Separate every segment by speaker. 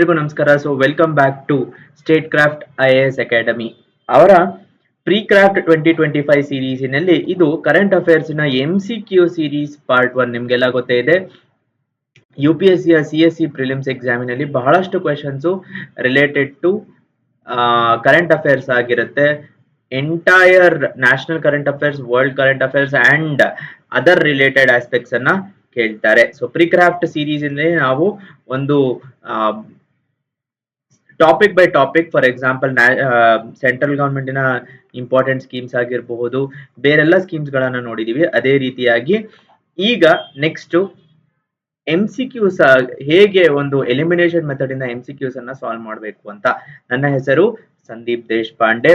Speaker 1: ಎಲ್ರಿಗೂ ನಮಸ್ಕಾರ. So welcome back to state craft IAS academy ಅವರ ಪ್ರೀ ಕ್ರಾಫ್ಟ್ 2025 ಸೀರೀಸಿನಲ್ಲಿ ಇದು ಕರೆಂಟ್ ಅಫೇರ್ಸ್ ನ MCQ ಸೀರೀಸ್ ಪಾರ್ಟ್ 1. ನಿಮ್ಗೆಲ್ಲ ಗೊತ್ತೇ ಇದೆ, UPSC CSE ಪ್ರಿಲಿಮ್ಸ್ ಎಕ್ಸಾಮಿನಲ್ಲಿ ಬಹಳಷ್ಟು questions related to current affairs ಆಗಿರುತ್ತೆ. Entire national current affairs, world current affairs and other related aspects ಅನ್ನ ಕೇಳ್ತಾರೆ. ಸೊ ಪ್ರೀ ಕ್ರಾಫ್ಟ್ ಸೀರೀಸ್ ಇಂದ ನಾವು ಒಂದು topic by topic, for example central ಗವರ್ಮೆಂಟಿನ ಇಂಪಾರ್ಟೆಂಟ್ ಸ್ಕೀಮ್ಸ್ ಆಗಿರಬಹುದು, ಬೇರೆಲ್ಲ ಸ್ಕೀಮ್ಸ್ ಗಳನ್ನ ನೋಡಿದೀವಿ. ಅದೇ ರೀತಿಯಾಗಿ ಈಗ ನೆಕ್ಸ್ಟ್ MCQs ಹೇಗೆ ಒಂದು ಎಲಿಮಿನೇಷನ್ ಮೆಥಡ್ ಇಂದ MCQs ಅನ್ನ ಸಾಲ್ವ್ ಮಾಡಬೇಕು ಅಂತ. ನನ್ನ ಹೆಸರು ಸಂದೀಪ್ ದೇಶಪಾಂಡೆ.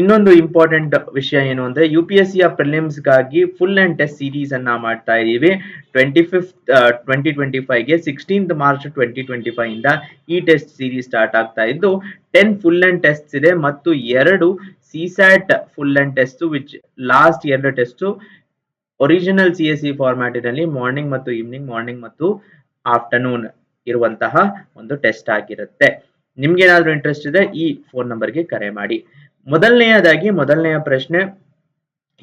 Speaker 1: ಇನ್ನೊಂದು ಇಂಪಾರ್ಟೆಂಟ್ ವಿಷಯ ಏನು ಅಂದ್ರೆ, UPSC ಪ್ರಿಲಿಮ್ಸ್ ಗಾಗಿ ಫುಲ್ ಅಂಡ್ ಟೆಸ್ಟ್ ಸೀರೀಸ್ ಅನ್ನ ಮಾಡ್ತಾ ಇದೀವಿ. 25th 2025 ಗೆ 16th March 2025 ಇಂದ ಈ ಟೆಸ್ಟ್ ಸೀರೀಸ್ ಸ್ಟಾರ್ಟ್ ಆಗ್ತಾ ಇದ್ದು 10 ಫುಲ್ ಅಂಡ್ ಟೆಸ್ಟ್ ಇದೆ ಮತ್ತು 2 CSAT full and test, which last 2 test original CSE ಫಾರ್ಮ್ಯಾಟಿನಲ್ಲಿ ಮಾರ್ನಿಂಗ್ ಮತ್ತು ಈವ್ನಿಂಗ್, ಮಾರ್ನಿಂಗ್ ಮತ್ತು ಆಫ್ಟರ್ನೂನ್ ಇರುವಂತಹ ಒಂದು ಟೆಸ್ಟ್ ಆಗಿರುತ್ತೆ. ನಿಮ್ಗೆ ಏನಾದ್ರೂ ಇಂಟ್ರೆಸ್ಟ್ ಇದೆ ಈ ಫೋನ್ ನಂಬರ್ಗೆ ಕರೆ ಮಾಡಿ. ಮೊದಲನೆಯ ಪ್ರಶ್ನೆ,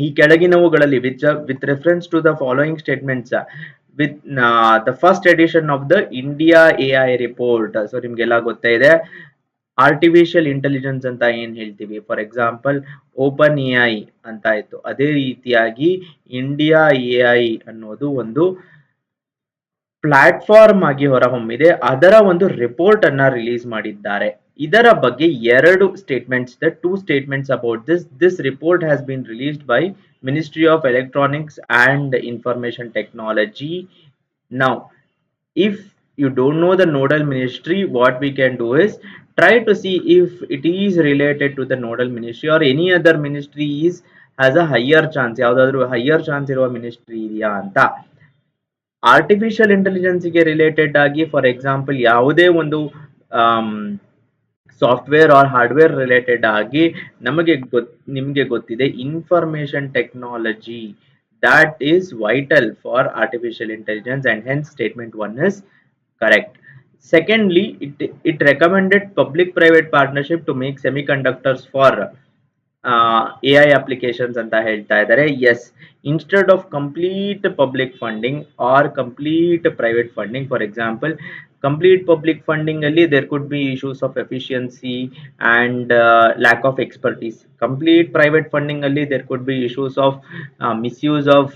Speaker 1: ಈ ಕೆಳಗಿನವುಗಳಲ್ಲಿ with reference to the following statements with the first edition of the India AI report. So ನಿಮ್ಗೆಲ್ಲ ಗೊತ್ತೇ ಇದೆ, ಆರ್ಟಿಫಿಷಿಯಲ್ ಇಂಟೆಲಿಜೆನ್ಸ್ ಅಂತ ಏನ್ ಹೇಳ್ತೀವಿ, ಫಾರ್ ಎಕ್ಸಾಂಪಲ್ ಓಪನ್ AI ಅಂತ ಇತ್ತು. ಅದೇ ರೀತಿಯಾಗಿ ಇಂಡಿಯಾ AI ಅನ್ನೋದು ಒಂದು ಪ್ಲಾಟ್ಫಾರ್ಮ್ ಆಗಿ ಹೊರಹೊಮ್ಮಿದೆ. ಅದರ ಒಂದು ರಿಪೋರ್ಟ್ ಅನ್ನ ರಿಲೀಸ್ ಮಾಡಿದ್ದಾರೆ. ಇದರ ಬಗ್ಗೆ 2 ಸ್ಟೇಟ್ಮೆಂಟ್ಸ್ ಇದೆ. 2 statements about this report has been released by ministry of electronics and information technology. Now if you don't know the nodal ministry, what we can do is try to see if it is related to the nodal ministry or any other ministry has a higher chance. ಯಾವ್ದಾದ್ರು higher chance ಇರುವ ministry ಇದೆಯಾ ಅಂತ. Artificial intelligence ಗೆ related ಆಗಿ, for example ಯಾವುದೇ ಒಂದು software R hardware related ಆಗಿ ನಿಮಗೆ ಗೊತ್ತಿದೆ, information technology that is vital for artificial intelligence, and hence statement 1 is correct. Secondly, it recommended public private partnership to make semiconductors for AI applications ಅಂತ ಹೇಳ್ತಾ ಇದ್ದಾರೆ. Yes, instead of complete public funding or complete private funding, for example complete public funding ಅಲ್ಲಿ there could be issues of efficiency and lack of expertise. Complete private funding ಅಲ್ಲಿ there could be issues of misuse of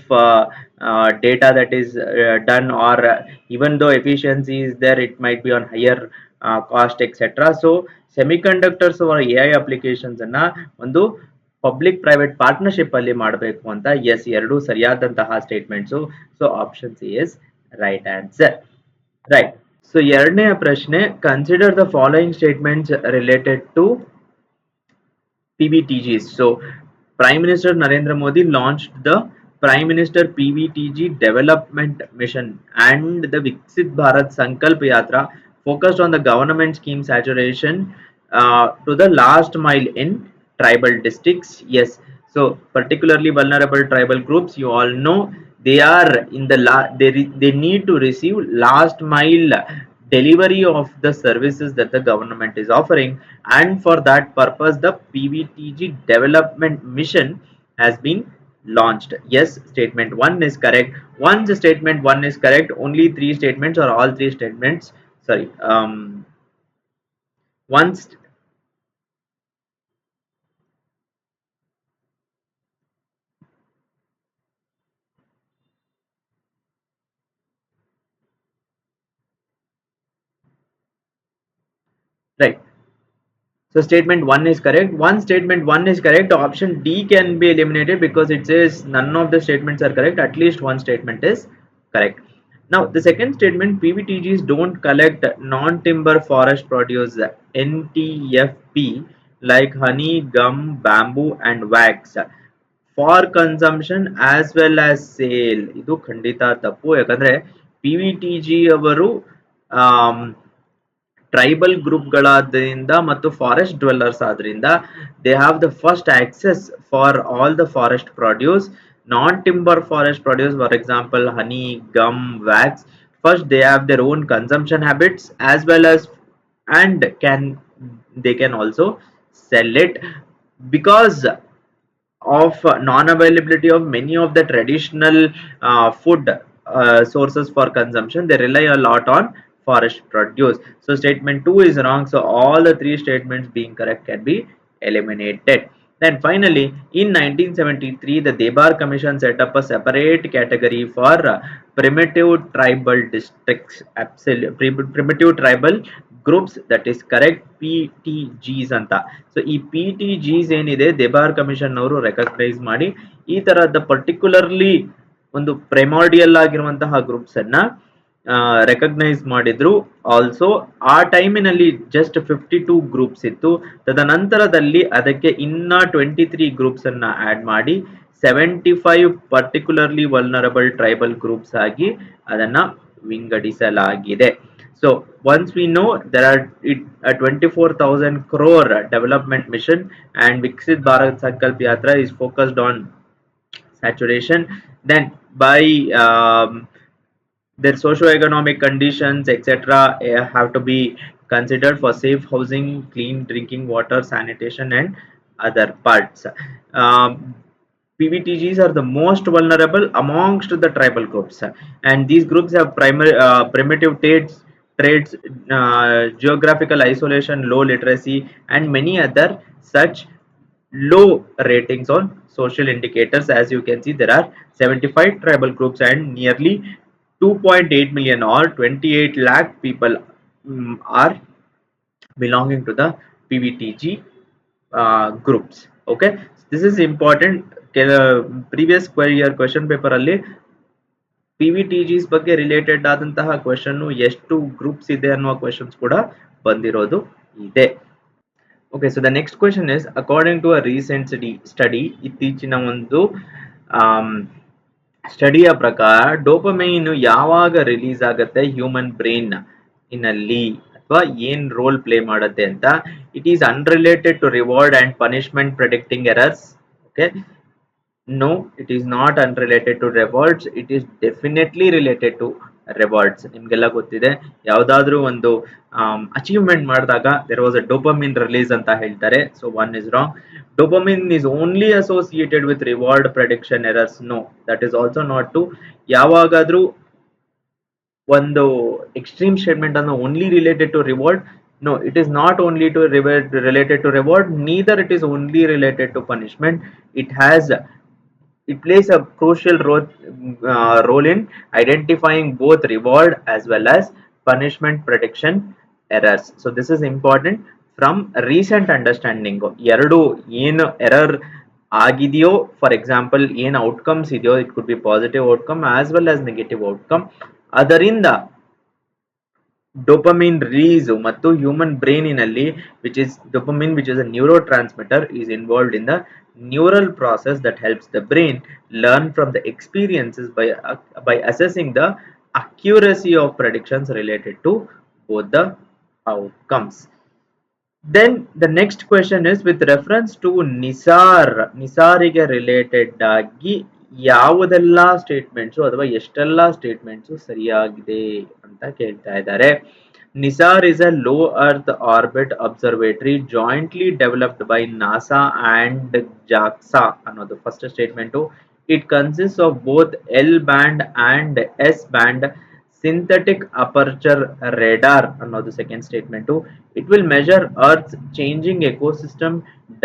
Speaker 1: data that is done, or even though efficiency is there, it might be on higher cost, etc. So semiconductors or AI applications ಅನ್ನ ಒಂದು public private partnership ಅಲ್ಲಿ ಮಾಡಬೇಕು ಅಂತ. Yes, 2 ಸರಿಯಾದಂತಹ statements. So option c is right answer. Right. So ಎರಡನೆಯ ಪ್ರಶ್ನೆ, consider the following statements related to PBTGs. So Prime Minister Narendra Modi launched the Prime Minister PBTG Development Mission and the Viksit Bharat Sankalp Yatra, focused on the government scheme saturation to the last mile in tribal districts. Yes, so particularly vulnerable tribal groups, you all know, they are in the they need to receive last mile delivery of the services that the government is offering, and for that purpose the PBTG development mission has been launched. Yes, statement 1 is correct. Once statement 1 is correct, only 3 statements or all 3 statements, sorry, once right. So statement 1 is correct. One statement 1 is correct. Option D can be eliminated because it says none of the statements are correct. At least one statement is correct. Now the second statement, PBTGs don't collect non-timber forest produce NTFP like honey, gum, bamboo and wax for consumption as well as sale. ಇದು ಖಂಡಿತ ತಪ್ಪು. ಯಾಕಂದ್ರೆ PBTG ಅವರು tribal ಗ್ರೂಪ್ಗಳಾದ್ರಿಂದ ಮತ್ತು forest dwellers ಆದ್ರಿಂದ they have the first access for all the forest produce. Non timber forest produce, for example honey, gum, wax, first they have their own consumption habits as well as, and they can also sell it because of non-availability of many of the traditional food sources for consumption. They rely a lot on forest produce. So statement 2 is wrong, so all the three statements being correct can be eliminated. Then finally, in 1973, the Debar Commission set up a separate category for primitive tribal districts, primitive tribal groups, that is correct, PTGs ಅಂತ. So ಈ PTGs ಏನಿದೆ Dhebar commission ಅವರು recognise ಮಾಡಿ ಈ ತರಹದ particularly ಒಂದು ಪ್ರೆಮಾರ್ಡಿಯಲ್ ಆಗಿರುವಂತಹ groups ಅನ್ನ ರೆಕಗ್ನೈಸ್ ಮಾಡಿದ್ರು. ಆಲ್ಸೋ ಆ ಟೈಮಿನಲ್ಲಿ ಜಸ್ಟ್ 52 ಗ್ರೂಪ್ಸ್ ಇತ್ತು. ತದನಂತರದಲ್ಲಿ ಅದಕ್ಕೆ ಇನ್ನ 23 ಗ್ರೂಪ್ಸ್ ಅನ್ನ ಆಡ್ ಮಾಡಿ 75 ಪರ್ಟಿಕ್ಯುಲರ್ಲಿ ವಲ್ನರಬಲ್ ಟ್ರೈಬಲ್ ಗ್ರೂಪ್ಸ್ ಆಗಿ ಅದನ್ನ ವಿಂಗಡಿಸಲಾಗಿದೆ. So once we know there are a 24,000 crore development mission, and Viksit Bharat Sankalp Yatra is focused on saturation, then by their socio-economic conditions etc. Have to be considered for safe housing, clean drinking water, sanitation and other parts. PVTGs are the most vulnerable amongst the tribal groups, and these groups have primitive traits, geographical isolation, low literacy, and many other such low ratings on social indicators. As you can see, there are 75 tribal groups and nearly 2.8 million or 28 lakh people are belonging to the PVTG groups. Okay, this is important. Previous year question paper alli PVTGs ಬಗ್ಗೆ related ಆದಂತಹ question ಎಷ್ಟು groups ಇದೆ ಅನ್ನುವ questions ಕೂಡ ಬಂದಿರೋದು ಇದೆ. Okay, so the next question is, according to a recent study, ಇತ್ತೀಚಿನ ಒಂದು ಸ್ಟಡಿಯ ಪ್ರಕಾರ ಡೋಪಮೈನ್ ಯಾವಾಗ ರಿಲೀಸ್ ಆಗುತ್ತೆ ಹ್ಯೂಮನ್ ಬ್ರೈನ್ ಇನ್ನಲ್ಲಿ ಅಥವಾ ಏನ್ ರೋಲ್ ಪ್ಲೇ ಮಾಡುತ್ತೆ ಅಂತ. It is unrelated to reward and punishment predicting errors. Okay, no, it is not unrelated to rewards. It is definitely related to rewards. ನಿಮ್ಗೆಲ್ಲ ಗೊತ್ತಿದೆ, ಯಾವ್ದಾದ್ರು ಒಂದು ಅಚೀವ್ಮೆಂಟ್ ಮಾಡಿದಾಗ there was a dopamine release ಅಂತ ಹೇಳ್ತಾರೆ. So one is wrong. Dopamine is only associated with reward prediction errors. No, that is also not true. ಯಾವಾಗಾದ್ರೂ ಒಂದು extreme statement ಅನ್ನು only related to reward, no, it is not only to related to reward, neither it is only related to punishment. It plays a crucial role in identifying both reward as well as punishment prediction errors. So this is important from recent understanding. ಎರಡು ಏನು error ಆಗಿದೆಯೋ, for example ಏನು outcomes ಇದೆಯೋ, it could be positive outcome as well as negative outcome, ಅದರಿಂದ dopamine release ಮತ್ತು human ಬ್ರೈನಿನಲ್ಲಿ which is a neurotransmitter is involved in the neural process that helps the brain learn from the experiences by assessing the accuracy of predictions related to both the outcomes. Then the next question is, with reference to ನಿಸಾರಿಗೆ related ಆಗಿ ಯಾವುದೆಲ್ಲ statements ಅಥವಾ ಎಷ್ಟೆಲ್ಲ statements ಸರಿಯಾಗಿದೆ ಅಂತ ಕೇಳ್ತಾ ಇದ್ದಾರೆ. Nisar is a low earth orbit observatory jointly developed by NASA and JAXA ಅನ್ನೋದು first statement. It consist of both L band and S band synthetic aperture radar ಅನ್ನೋದು second statement. It will measure Earth's changing ecosystem,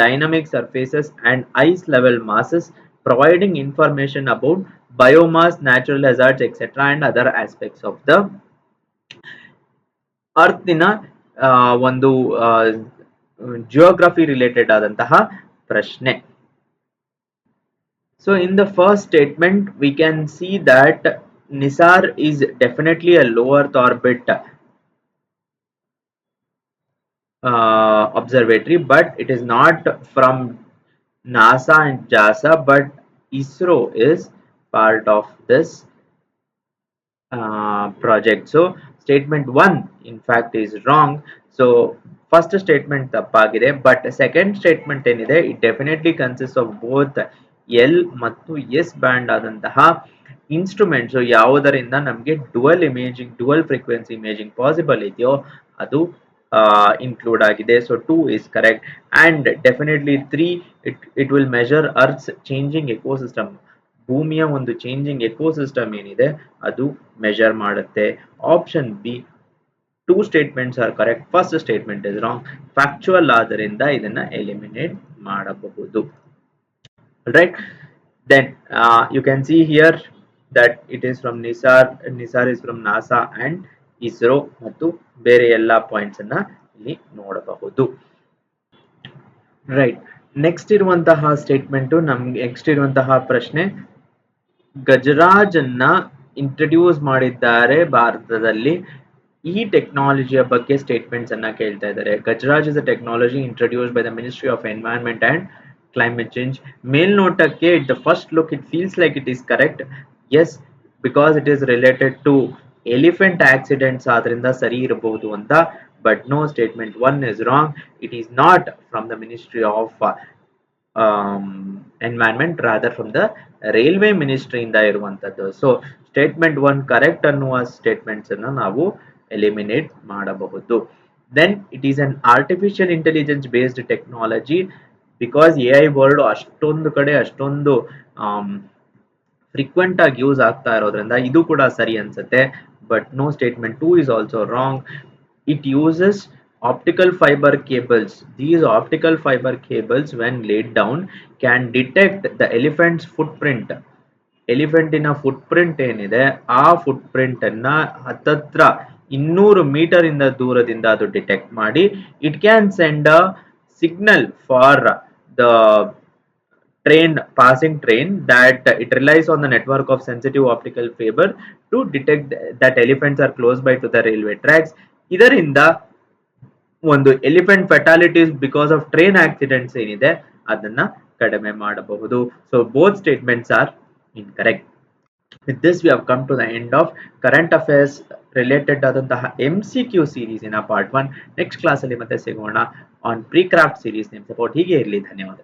Speaker 1: dynamic surfaces and ice level masses, providing information about biomass, natural hazards etc. and other aspects of the ಅರ್ಥಿನ ಒಂದು geography related ಆದಂತಹ ಪ್ರಶ್ನೆ. So in the first statement we can see that NISAR is definitely a low earth orbit observatory, but it is not from NASA and JAXA, but ISRO is part of this project. So statement 1 in fact is wrong. So first statement ತಪ್ಪಾಗಿದೆ, but second statement ಏನಿದೆ, it definitely consists of both L ಮತ್ತು S band ಆದಂತಹ instruments ಯಾವುದರಿಂದ ನಮಗೆ dual frequency imaging possible ಇದೆಯೋ ಅದು include ಆಗಿದೆ. So 2 is correct and definitely 3 it will measure Earth's changing ecosystem. ಭೂಮಿಯ ಒಂದು ಚೇಂಜಿಂಗ್ ಎಕೋಸಿಸ್ಟಮ್ ಏನಿದೆ ಅದು ಮೆಜರ್ ಮಾಡುತ್ತೆ. Option B 2 statements are correct, first statement is wrong. Factual ಆದ್ದರಿಂದ ಇದನ್ನ ಎಲಿಮಿನೇಟ್ ಮಾಡಬಹುದು. Right, then you can see here that it is from Nisar is from NASA and ISRO ಮತ್ತು ಬೇರೆ ಎಲ್ಲ ಪಾಯಿಂಟ್ಸ್ ಅನ್ನ ಇಲ್ಲಿ ನೋಡಬಹುದು. ರೈಟ್, ನೆಕ್ಸ್ಟ್ ಇರುವಂತಹ ಸ್ಟೇಟ್ಮೆಂಟ್ ನೆಕ್ಸ್ಟ್ ಇರುವಂತಹ ಪ್ರಶ್ನೆ, ಗಜರಾಜ್ ಅನ್ನ ಇಂಟ್ರೊಡ್ಯೂಸ್ ಮಾಡಿದ್ದಾರೆ ಭಾರತದಲ್ಲಿ. ಈ ಟೆಕ್ನಾಲಜಿಯ ಬಗ್ಗೆ ಸ್ಟೇಟ್ಮೆಂಟ್ಸ್ ಅನ್ನ ಕೇಳ್ತಾ ಇದ್ದಾರೆ. Gajaraj is a technology introduced by the ministry of environment and climate change. ಮೇಲ್ನೋಟಕ್ಕೆ the first look it feels like it is correct. Yes, because it is related to elephant accidents ಆದ್ರಿಂದ ಸರಿ ಇರಬಹುದು ಅಂತ. But no, statement 1 is wrong. It is not from the Ministry of Environment, rather from the Railway Ministry ಇಂದ ಇರುವಂತದ್ದು. So statement 1 correct ಅನ್ನುವ statements ಅನ್ನು ನಾವು eliminate ಮಾಡಬಹುದು. Then it is an artificial intelligence based technology. Because AI word ಅಷ್ಟೊಂದು ಕಡೆ ಅಷ್ಟೊಂದು frequent ಆಗಿ ಯೂಸ್ ಆಗ್ತಾ ಇರೋದ್ರಿಂದ ಇದು ಕೂಡ ಸರಿ ಅನ್ಸುತ್ತೆ. But no, statement 2 is also wrong. It uses optical fiber cables. These optical fiber cables when laid down can detect the elephant's footprint. ಎಲಿಫೆಂಟಿನ ಫುಟ್ ಪ್ರಿಂಟ್ ಏನಿದೆ ಆ ಫುಟ್ ಪ್ರಿಂಟ್ ಅನ್ನ ಹತ್ತತ್ರ 200 ಮೀಟರ್ ಇಂದ ದೂರದಿಂದ ಅದು ಡಿಟೆಕ್ಟ್ ಮಾಡಿ it can send a signal for the passing train that it relies on the network of sensitive optical fiber to detect that elephants are close by to the railway tracks. ಇದರಿಂದ ಒಂದು elephant ಫೆಟಾಲಿಟೀಸ್ because of train accidents ಏನಿದೆ ಅದನ್ನ ಕಡಿಮೆ ಮಾಡಬಹುದು. So both statements are incorrect. With this we have come to the end of current affairs related ಆದಂತಹ MCQ series in part 1. Next class ಅಲ್ಲಿ ಮತ್ತೆ ಸಿಗೋಣ ಆನ್ ಪ್ರೀಕ್ರಾಫ್ಟ್ ಸೀರೀಸ್. ನಿಮ್ಮ ಸಪೋರ್ಟ್ ಹೀಗೆ ಇರಲಿ. ಧನ್ಯವಾದ.